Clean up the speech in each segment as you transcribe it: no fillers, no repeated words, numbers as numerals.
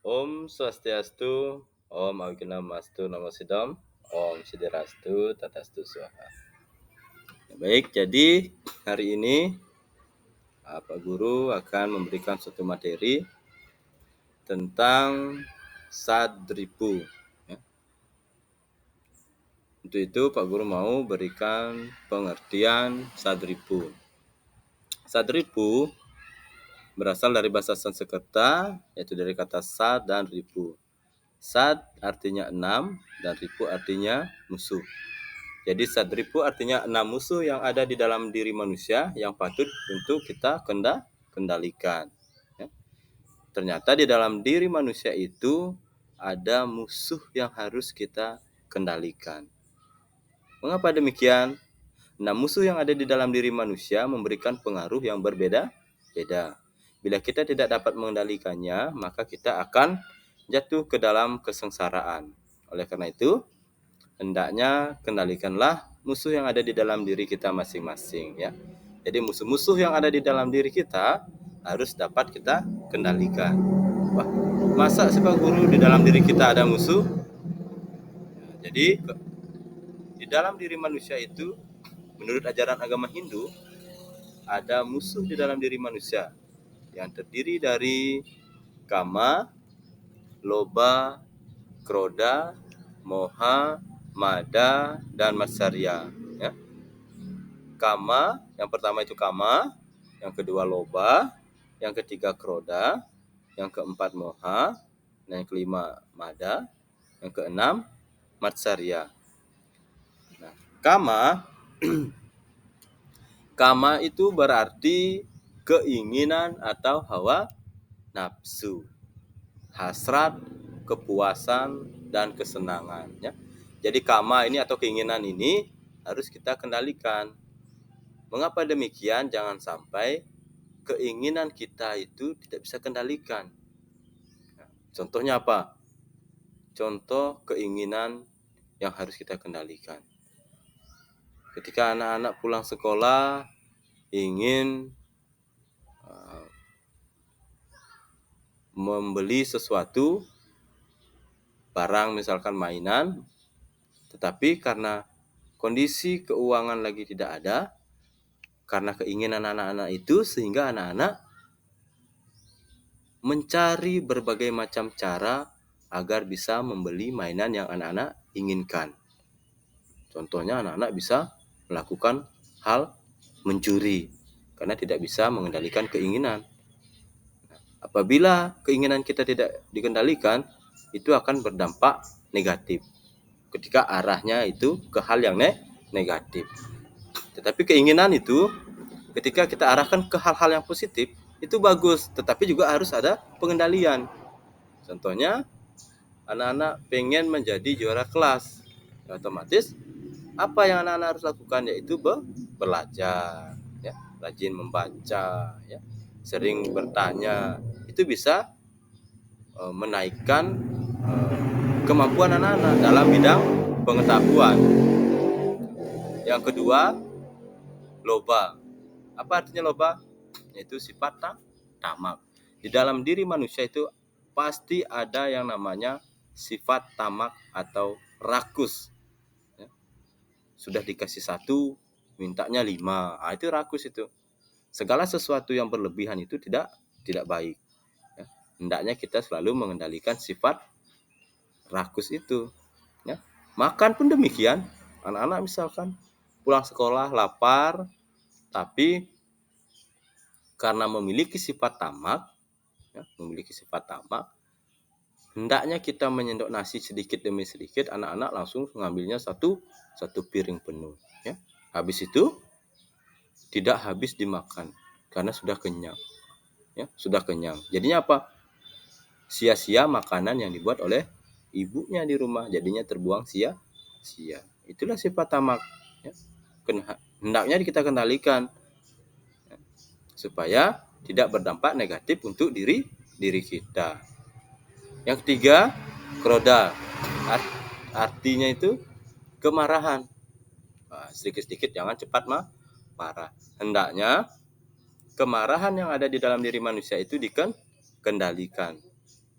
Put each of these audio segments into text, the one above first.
Om Swastiastu, Om Awiknamastu Namo Sidam, Om Siderastu Tatastu Swaha. Baik, jadi hari ini Pak Guru akan memberikan suatu materi tentang Sadripu. Ya. Untuk itu Pak Guru mau berikan pengertian Sadripu. Sadripu berasal dari bahasa Sanskerta, yaitu dari kata sad dan ripu. Sad artinya 6 dan ripu artinya musuh. Jadi sadripu artinya 6 musuh yang ada di dalam diri manusia yang patut untuk kita kendalikan. Ya. Ternyata di dalam diri manusia itu ada musuh yang harus kita kendalikan. Mengapa demikian? 6 musuh yang ada di dalam diri manusia memberikan pengaruh yang berbeda-beda. Bila kita tidak dapat mengendalikannya, maka kita akan jatuh ke dalam kesengsaraan. Oleh karena itu, hendaknya kendalikanlah musuh yang ada di dalam diri kita masing-masing, ya. Jadi musuh-musuh yang ada di dalam diri kita harus dapat kita kendalikan. Wah, masa sih Pak Guru di dalam diri kita ada musuh? Jadi di dalam diri manusia itu, menurut ajaran agama Hindu, ada musuh di dalam diri manusia yang terdiri dari kama, loba, kroda, moha, mada, dan matsarya. Ya. Kama, yang pertama itu kama, yang kedua loba, yang ketiga kroda, yang keempat moha, dan yang kelima mada, yang keenam matsarya. Nah, kama itu berarti keinginan atau hawa nafsu, hasrat, kepuasan, dan kesenangan. Ya. Jadi kama ini atau keinginan ini harus kita kendalikan. Mengapa demikian? Jangan sampai keinginan kita itu tidak bisa kendalikan. Contohnya apa? Contoh keinginan yang harus kita kendalikan. Ketika anak-anak pulang sekolah ingin membeli sesuatu, barang misalkan mainan, tetapi karena kondisi keuangan lagi tidak ada, karena keinginan anak-anak itu, sehingga anak-anak mencari berbagai macam cara agar bisa membeli mainan yang anak-anak inginkan. Contohnya anak-anak bisa melakukan hal mencuri karena tidak bisa mengendalikan keinginan. Apabila keinginan kita tidak dikendalikan, itu akan berdampak negatif ketika arahnya itu ke hal yang negatif. Tetapi keinginan itu ketika kita arahkan ke hal-hal yang positif, itu bagus, tetapi juga harus ada pengendalian. Contohnya, anak-anak pengen menjadi juara kelas, otomatis apa yang anak-anak harus lakukan, yaitu belajar, ya, rajin membaca, ya, sering bertanya. Itu bisa menaikkan kemampuan anak-anak dalam bidang pengetahuan. Yang kedua, loba. Apa artinya loba? Yaitu sifat tamak. Di dalam diri manusia itu pasti ada yang namanya sifat tamak atau rakus. Ya. Sudah dikasih 1, mintanya 5. Itu rakus itu. Segala sesuatu yang berlebihan itu tidak baik. Ya. Hendaknya kita selalu mengendalikan sifat rakus itu. Ya. Makan pun demikian. Anak-anak misalkan pulang sekolah lapar, tapi karena memiliki sifat tamak, hendaknya kita menyendok nasi sedikit demi sedikit, anak-anak langsung mengambilnya satu piring penuh. Ya. Habis itu tidak habis dimakan karena sudah kenyang. Ya, sudah kenyang. Jadinya apa? Sia-sia makanan yang dibuat oleh ibunya di rumah, jadinya terbuang sia-sia. Itulah sifat tamak. Ya. Hendaknya kita kendalikan supaya tidak berdampak negatif untuk diri kita. Yang ketiga, kroda. Artinya itu kemarahan. Sedikit-sedikit, jangan cepat marah. Hendaknya kemarahan yang ada di dalam diri manusia itu dikendalikan.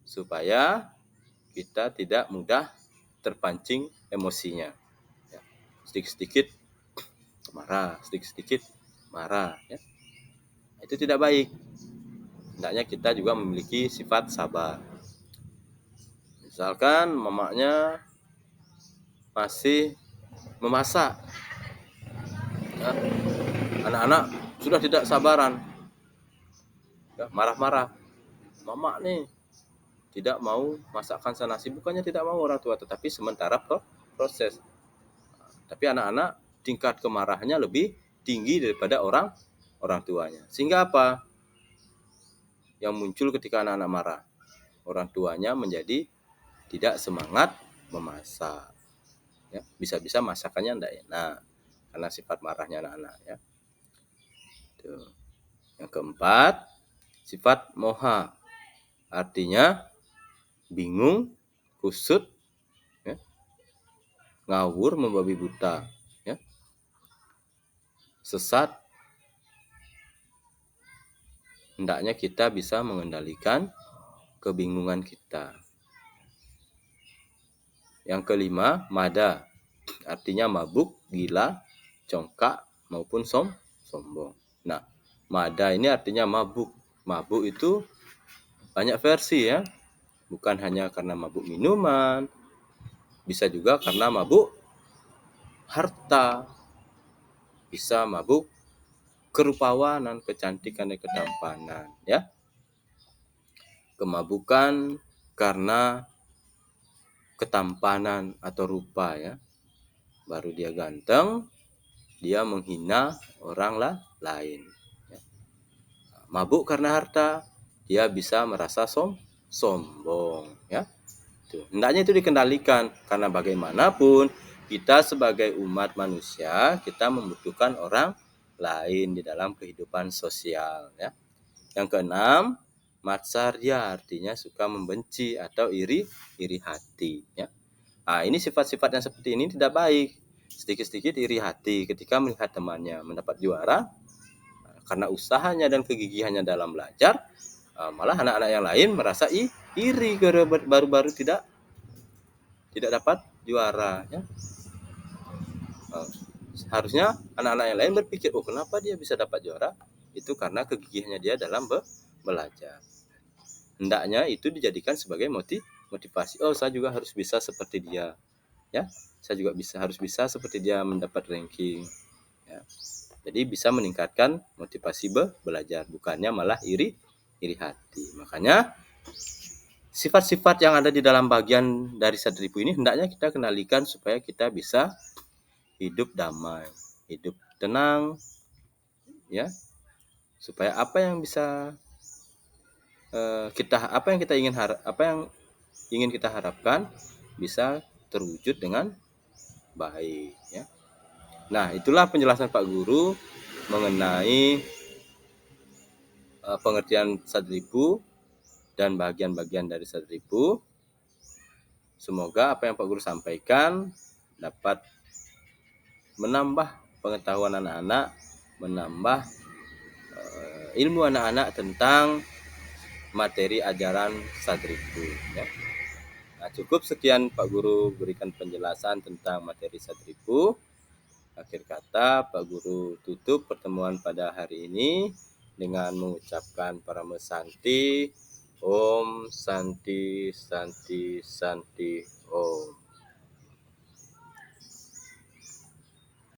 supaya kita tidak mudah terpancing emosinya. Ya. Sedikit-sedikit marah, sedikit-sedikit marah. Ya. Itu tidak baik. Hendaknya kita juga memiliki sifat sabar. Misalkan mamanya masih memasak, ya, anak-anak sudah tidak sabaran, ya, marah-marah. Mama nih tidak mau masakkan nasi, bukannya tidak mau orang tua, tetapi sementara proses. Tapi anak-anak tingkat kemarahannya lebih tinggi daripada orang tuanya. Sehingga apa? Yang muncul ketika anak-anak marah, orang tuanya menjadi tidak semangat memasak. Ya, bisa-bisa masakannya tidak enak karena sifat marahnya anak-anak. Ya. Tuh. Yang keempat, sifat moha, artinya bingung, kusut, ya, ngawur, membabi buta, ya, sesat. Hendaknya kita bisa mengendalikan kebingungan kita. Yang kelima, mada, artinya mabuk, gila, congkak, maupun sombong. Nah, mada ini artinya mabuk. Mabuk itu banyak versi, ya. Bukan hanya karena mabuk minuman, bisa juga karena mabuk harta, bisa mabuk kerupawanan, kecantikan, dan ketampanan, ya. Kemabukan karena ketampanan atau rupa, ya. Baru dia ganteng, dia menghina orang lain. Ya. Mabuk karena harta, dia bisa merasa sombong, ya. Tuh. Hendaknya itu dikendalikan, karena bagaimanapun kita sebagai umat manusia, kita membutuhkan orang lain di dalam kehidupan sosial, ya. Yang keenam, matsarya, artinya suka membenci atau iri hati, ya. Nah, ini sifat-sifat yang seperti ini tidak baik. Sedikit-sedikit iri hati ketika melihat temannya mendapat juara, karena usahanya dan kegigihannya dalam belajar, malah anak-anak yang lain merasa iri karena baru-baru tidak dapat juara, ya. Harusnya anak-anak yang lain berpikir, oh kenapa dia bisa dapat juara? Itu karena kegigihannya dia dalam belajar. Hendaknya itu dijadikan sebagai motivasi. Oh, saya juga harus bisa seperti dia, ya. Saya juga harus bisa seperti dia mendapat ranking, ya. Jadi bisa meningkatkan motivasi belajar, bukannya malah iri hati. Makanya sifat-sifat yang ada di dalam bagian dari Sadripu ini hendaknya kita kendalikan supaya kita bisa hidup damai, hidup tenang, ya. Supaya apa yang ingin kita harapkan bisa terwujud dengan baik, ya. Nah, itulah penjelasan Pak Guru mengenai pengertian Sadripu dan bagian-bagian dari Sadripu. Semoga apa yang Pak Guru sampaikan dapat menambah pengetahuan anak-anak, menambah ilmu anak-anak tentang materi ajaran Sadripu, ya. Nah, cukup sekian Pak Guru berikan penjelasan tentang materi Sadripu. Akhir kata, Pak Guru tutup pertemuan pada hari ini dengan mengucapkan Parama Santi, Om Santi Santi Santi Om.